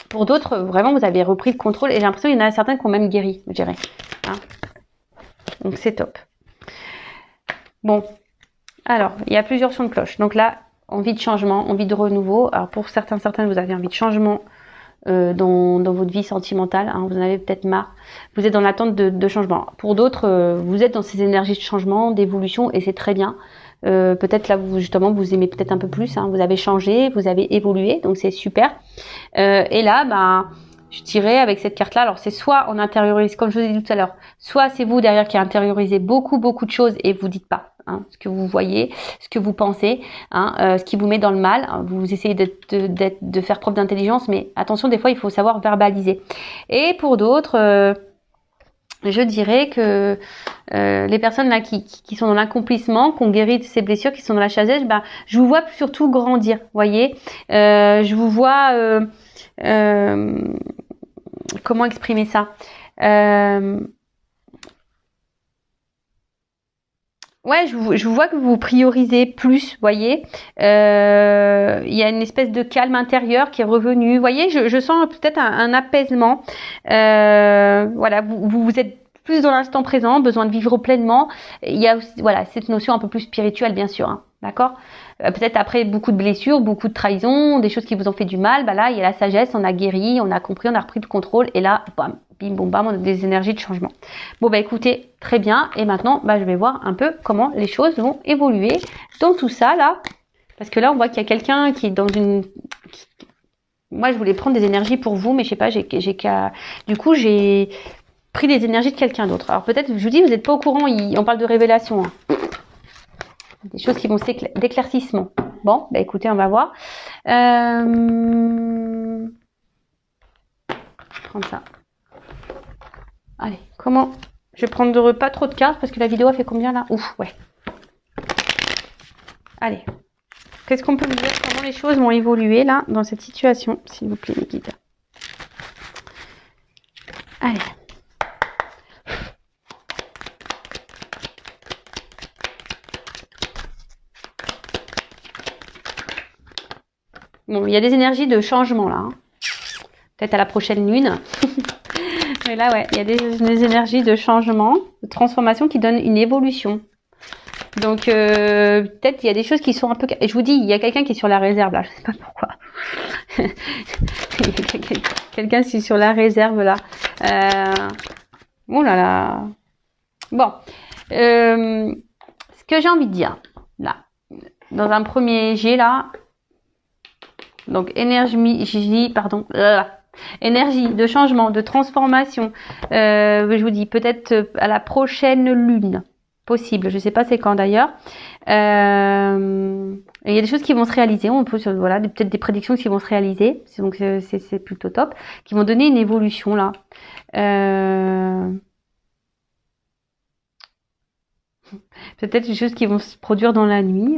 Pour d'autres, vraiment, vous avez repris le contrôle et j'ai l'impression qu'il y en a certains qui ont même guéri, je dirais. Hein, donc c'est top. Bon, alors il y a plusieurs sons de cloche. Donc là, envie de changement, envie de renouveau. Alors pour certaines, vous avez envie de changement dans votre vie sentimentale. Hein, vous en avez peut-être marre. Vous êtes dans l'attente de changement. Pour d'autres, vous êtes dans ces énergies de changement, d'évolution, et c'est très bien. Peut-être là, vous aimez peut-être un peu plus. Hein, vous avez changé, vous avez évolué, donc c'est super. Et là, bah, je dirais avec cette carte-là, alors c'est soit on intériorise, comme je vous ai dit tout à l'heure, soit c'est vous derrière qui intériorisez beaucoup de choses et vous dites pas. Hein, ce que vous voyez, ce que vous pensez, hein, ce qui vous met dans le mal. Vous essayez de faire preuve d'intelligence, mais attention, des fois, il faut savoir verbaliser. Et pour d'autres, je dirais que les personnes là qui sont dans l'accomplissement, qui ont guéri de ces blessures, qui sont dans la sagesse, bah, je vous vois surtout grandir, voyez. Je vous vois... comment exprimer ça Ouais, je vois que vous priorisez plus, voyez. Il y a une espèce de calme intérieur qui est revenu. Vous voyez, je sens peut-être un apaisement. Voilà, vous êtes plus dans l'instant présent, besoin de vivre pleinement. Il y a aussi, voilà, cette notion un peu plus spirituelle, bien sûr, hein, d'accord. Peut-être après beaucoup de blessures, beaucoup de trahisons, des choses qui vous ont fait du mal, bah là, il y a la sagesse, on a guéri, on a compris, on a repris le contrôle, et là, bam, bim, boum, bam, on a des énergies de changement. Bon, bah écoutez, très bien, et maintenant, bah, je vais voir un peu comment les choses vont évoluer dans tout ça, là, parce que là, on voit qu'il y a quelqu'un qui est dans une... Moi, je voulais prendre des énergies pour vous, mais je sais pas, du coup, j'ai pris les énergies de quelqu'un d'autre. Alors peut-être, je vous dis, vous n'êtes pas au courant, on parle de révélation, hein. Des choses qui vont d'éclaircissement. Bon, bah écoutez, on va voir. Je vais prendre ça. Allez, comment? Je vais prendre pas trop de cartes parce que la vidéo a fait combien là? Ouf, ouais. Allez. Qu'est-ce qu'on peut me dire? Comment les choses vont évoluer là dans cette situation, s'il vous plaît, mes guides. Allez. Bon, il y a des énergies de changement là. Hein. Peut-être à la prochaine lune. Mais là, ouais, il y a des énergies de changement, de transformation qui donnent une évolution. Donc, peut-être il y a des choses qui sont un peu... Et je vous dis, il y a quelqu'un qui est sur la réserve là. Je sais pas pourquoi. Quelqu'un qui est sur la réserve là. Oh là là. Bon. Ce que j'ai envie de dire, là, dans un premier jet là, donc énergie, pardon, énergie de changement, de transformation. Je vous dis peut-être à la prochaine lune, possible. Je sais pas c'est quand d'ailleurs. Il y a des choses qui vont se réaliser. On peut voilà peut-être des prédictions qui vont se réaliser. Donc c'est plutôt top, qui vont donner une évolution là. Peut-être des choses qui vont se produire dans la nuit.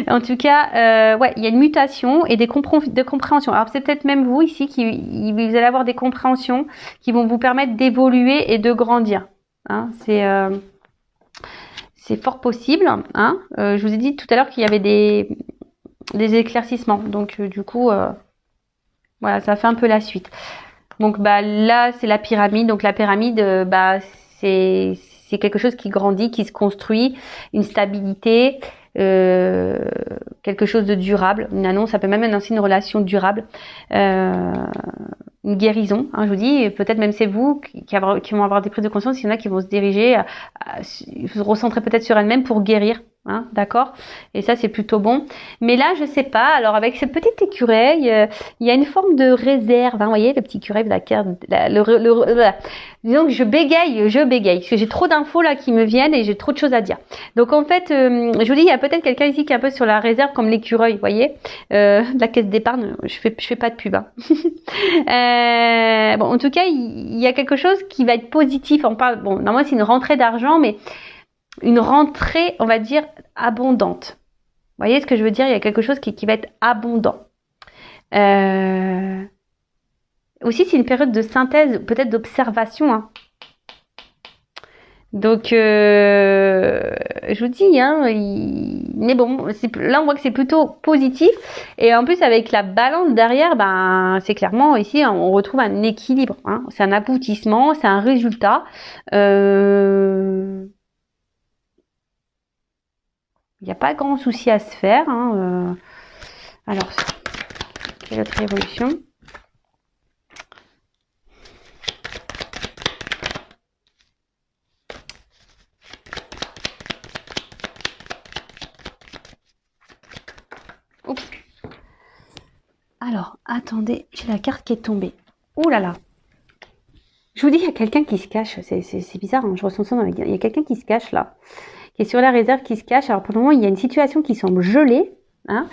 En tout cas, ouais, il y a une mutation et de compréhension. Alors c'est peut-être même vous ici vous allez avoir des compréhensions qui vont vous permettre d'évoluer et de grandir. Hein, c'est fort possible. Hein. Je vous ai dit tout à l'heure qu'il y avait des éclaircissements. Donc du coup, voilà, ça fait un peu la suite. Donc bah là c'est la pyramide. Donc la pyramide, bah c'est quelque chose qui grandit, qui se construit, une stabilité. Quelque chose de durable, une annonce, ça peut même annoncer une relation durable, une guérison, hein, je vous dis, peut-être même c'est vous qui vont avoir des prises de conscience, il y en a qui vont se diriger, se recentrer peut-être sur elles-mêmes pour guérir, hein, d'accord, et ça c'est plutôt bon. Mais là je sais pas, alors avec cette petite écureuil, il y a une forme de réserve, hein, vous voyez le petit écureuil de la carte, donc je bégaye, parce que j'ai trop d'infos là qui me viennent et j'ai trop de choses à dire. Donc en fait, je vous dis, il y a peut-être quelqu'un ici qui est un peu sur la réserve comme l'écureuil, vous voyez, la caisse d'épargne, je fais pas de pub. Hein. Bon, en tout cas, il y a quelque chose qui va être positif. On parle, bon, normalement c'est une rentrée d'argent, mais une rentrée, on va dire, abondante. Vous voyez ce que je veux dire? Il y a quelque chose qui va être abondant. Aussi, c'est une période de synthèse, peut-être d'observation. Hein. Donc, je vous dis, hein, mais bon, là on voit que c'est plutôt positif. Et en plus, avec la balance derrière, ben, c'est clairement ici, hein, on retrouve un équilibre. Hein. C'est un aboutissement, c'est un résultat. Il n'y a pas grand souci à se faire. Hein. Alors, quelle autre évolution? Oups. Alors, attendez, j'ai la carte qui est tombée. Ouh là là. Je vous dis, il y a quelqu'un qui se cache. C'est bizarre, hein, je ressens ça dans la gueule. Il y a quelqu'un qui se cache là, qui est sur la réserve, qui se cache. Alors pour le moment, il y a une situation qui semble gelée. Hein.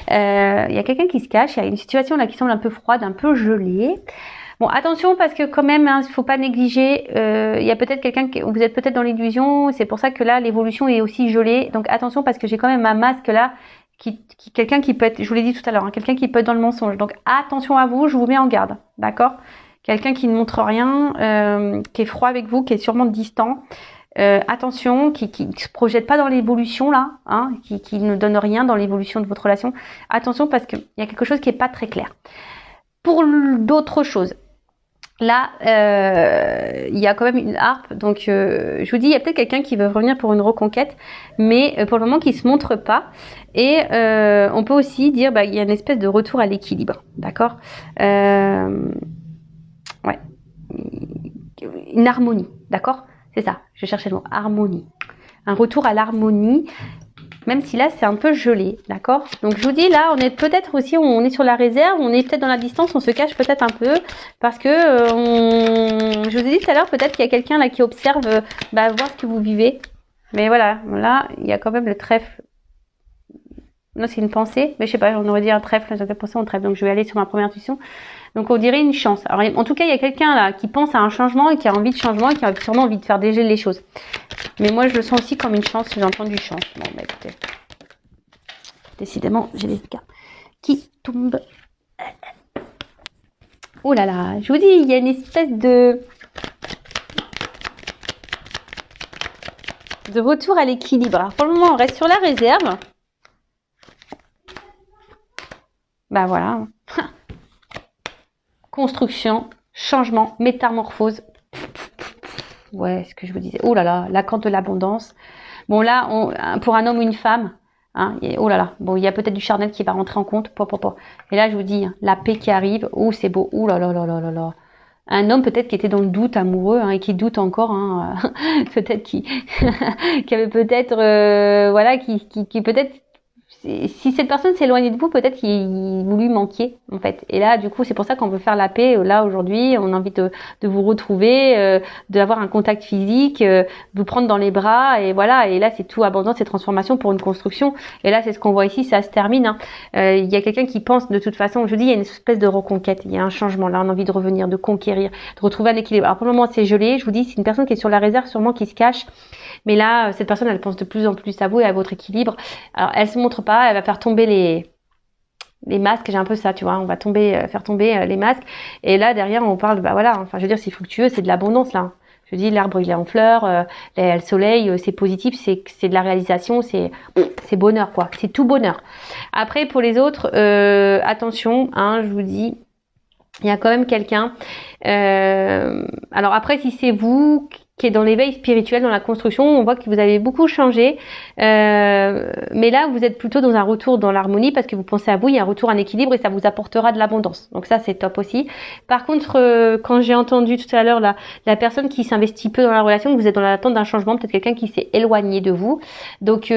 Il y a quelqu'un qui se cache. Il y a une situation là qui semble un peu froide, un peu gelée. Bon, attention parce que quand même, il faut pas négliger. Il y a peut-être quelqu'un vous êtes peut-être dans l'illusion. C'est pour ça que là, l'évolution est aussi gelée. Donc attention parce que j'ai quand même un masque là. Quelqu'un qui peut être, je vous l'ai dit tout à l'heure, hein, quelqu'un qui peut être dans le mensonge. Donc attention à vous, je vous mets en garde, d'accord? Quelqu'un qui ne montre rien, qui est froid avec vous, qui est sûrement distant. attention, qui se projette pas dans l'évolution là, hein, qui ne donne rien dans l'évolution de votre relation. Attention parce qu'il y a quelque chose qui est pas très clair. Pour d'autres choses, là, il y a quand même une harpe, donc je vous dis, il y a peut-être quelqu'un qui veut revenir pour une reconquête, mais pour le moment qui se montre pas. Et on peut aussi dire, il y a une espèce de retour à l'équilibre, d'accord, ouais, une harmonie, d'accord. C'est ça, je cherchais le mot, harmonie. Un retour à l'harmonie, même si là, c'est un peu gelé, d'accord. Donc, je vous dis, là, on est peut-être aussi, on est sur la réserve, on est peut-être dans la distance, on se cache peut-être un peu, parce que, je vous ai dit tout à l'heure, peut-être qu'il y a quelqu'un là qui observe, voir ce que vous vivez. Mais voilà, là, il y a quand même le trèfle. Non, c'est une pensée, mais je sais pas, on aurait dit un trèfle, j'avais pensé en trèfle, donc je vais aller sur ma première intuition. Donc on dirait une chance. Alors en tout cas, il y a quelqu'un là qui pense à un changement et qui a envie de changement et qui a sûrement envie de faire dégeler les choses. Mais moi, je le sens aussi comme une chance, j'ai entendu chance. Bon, écoutez. Décidément, j'ai les cartes qui tombent. Oh là là, je vous dis, il y a une espèce de retour à l'équilibre. Alors pour le moment, on reste sur la réserve. Voilà. Construction, changement, métamorphose. Ouais, ce que je vous disais. Oh là là, la carte de l'abondance. Bon là, pour un homme ou une femme, hein, oh là là. Bon, il y a peut-être du charnel qui va rentrer en compte. Et là, je vous dis, la paix qui arrive. Oh, c'est beau. Oh là là là là là là. Un homme peut-être qui était dans le doute amoureux, hein, et qui doute encore, hein, peut-être qui avait peut-être, qui peut-être. Si cette personne s'éloignait de vous, peut-être vous lui manquiez, en fait. Et là, du coup, c'est pour ça qu'on veut faire la paix. Là, aujourd'hui, on a envie de vous retrouver, d'avoir un contact physique, vous prendre dans les bras, et voilà. Et là, c'est tout abondance et transformation pour une construction. Et là, c'est ce qu'on voit ici, ça se termine. Hein. Il y a quelqu'un qui pense, de toute façon, je dis, il y a une espèce de reconquête, il y a un changement. Là, on a envie de revenir, de conquérir, de retrouver un équilibre. Alors, pour le moment, c'est gelé. Je vous dis, c'est une personne qui est sur la réserve, sûrement qui se cache. Mais là, cette personne, elle pense de plus en plus à vous et à votre équilibre. Alors, elle se montre pas, elle va faire tomber les masques. J'ai un peu ça, tu vois. On va faire tomber les masques. Et là, derrière, on parle, je veux dire, c'est fructueux, c'est de l'abondance, là. Je dis, l'arbre, il est en fleurs, le soleil, c'est positif, c'est de la réalisation, c'est bonheur, quoi. C'est tout bonheur. Après, pour les autres, attention, hein, je vous dis, il y a quand même quelqu'un. Alors après, si c'est vous qui est dans l'éveil spirituel, dans la construction, on voit que vous avez beaucoup changé. Mais là, vous êtes plutôt dans un retour dans l'harmonie parce que vous pensez à vous, il y a un retour en équilibre et ça vous apportera de l'abondance. Donc ça, c'est top aussi. Par contre, quand j'ai entendu tout à l'heure la personne qui s'investit peu dans la relation, vous êtes dans l'attente d'un changement, peut-être quelqu'un qui s'est éloigné de vous. Donc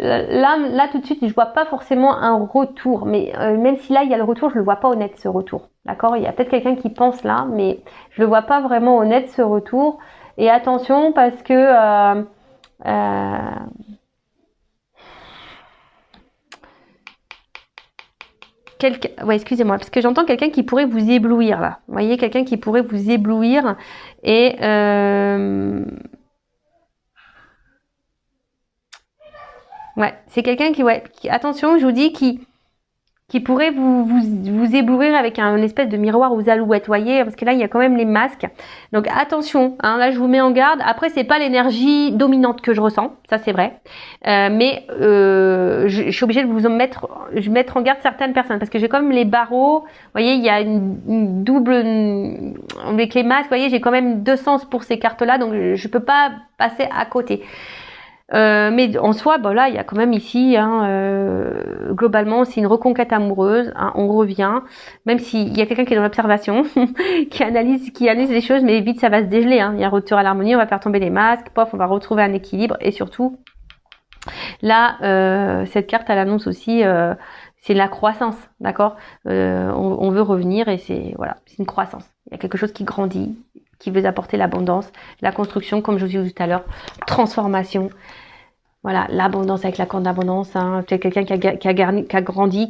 là tout de suite je vois pas forcément un retour, mais même si là il y a le retour, je le vois pas honnête, ce retour, d'accord. Il y a peut-être quelqu'un qui pense là, mais je le vois pas vraiment honnête, ce retour. Et attention parce que excusez-moi, parce que j'entends quelqu'un qui pourrait vous éblouir là. Vous voyez, quelqu'un qui pourrait vous éblouir et ouais, c'est quelqu'un qui, attention, je vous dis, qui pourrait vous éblouir avec un espèce de miroir aux alouettes, voyez, parce que là, il y a quand même les masques. Donc, attention, hein, là, je vous mets en garde. Après, c'est pas l'énergie dominante que je ressens, ça, c'est vrai. Mais je suis obligée de vous mettre en garde certaines personnes, parce que j'ai quand même les barreaux, vous voyez, il y a une double, avec les masques, vous voyez, j'ai quand même deux sens pour ces cartes-là, donc je peux pas passer à côté. Mais en soi, là, il y a quand même ici, globalement, c'est une reconquête amoureuse. Hein, on revient, même s'il y a quelqu'un qui est dans l'observation, qui analyse les choses, mais vite ça va se dégeler. Hein. Il y a un retour à l'harmonie, on va faire tomber les masques, on va retrouver un équilibre, et surtout, là, cette carte, elle annonce aussi, c'est la croissance, d'accord. On veut revenir et c'est une croissance. Il y a quelque chose qui grandit, qui veut apporter l'abondance, la construction, comme je vous disais tout à l'heure, transformation. Voilà, l'abondance avec la corde d'abondance. Hein. Peut-être quelqu'un qui a grandi,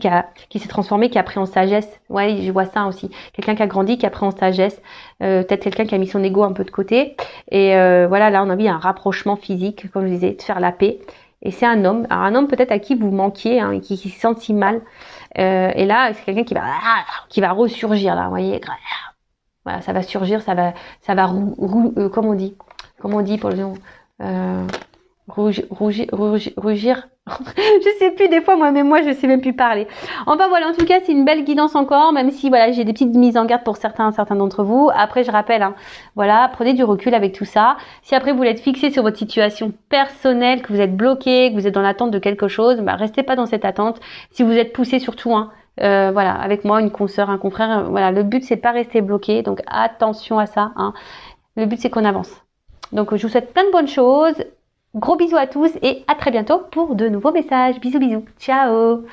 qui s'est transformé, qui a pris en sagesse. Ouais, je vois ça aussi. Quelqu'un qui a grandi, qui a pris en sagesse. Peut-être quelqu'un qui a mis son ego un peu de côté. Et là, on a vu un rapprochement physique, comme je disais, de faire la paix. Et c'est un homme. Alors, un homme peut-être à qui vous manquiez, hein, qui se sent si mal. Et là, c'est quelqu'un qui va ressurgir, là, vous voyez. Voilà, ça va surgir, comment on dit pour le nom, rougir. Je sais plus des fois moi je sais même plus parler. Enfin voilà, en tout cas c'est une belle guidance encore, même si voilà j'ai des petites mises en garde pour certains d'entre vous. Après je rappelle, hein, voilà, prenez du recul avec tout ça. Si après vous êtes fixé sur votre situation personnelle, que vous êtes bloqué, que vous êtes dans l'attente de quelque chose, bah restez pas dans cette attente. Si vous êtes poussé surtout, hein, voilà, avec moi une consoeur, un confrère, voilà, le but c'est de pas rester bloqué, donc attention à ça, hein. Le but c'est qu'on avance. Donc je vous souhaite plein de bonnes choses. Gros bisous à tous et à très bientôt pour de nouveaux messages. Bisous bisous. Ciao.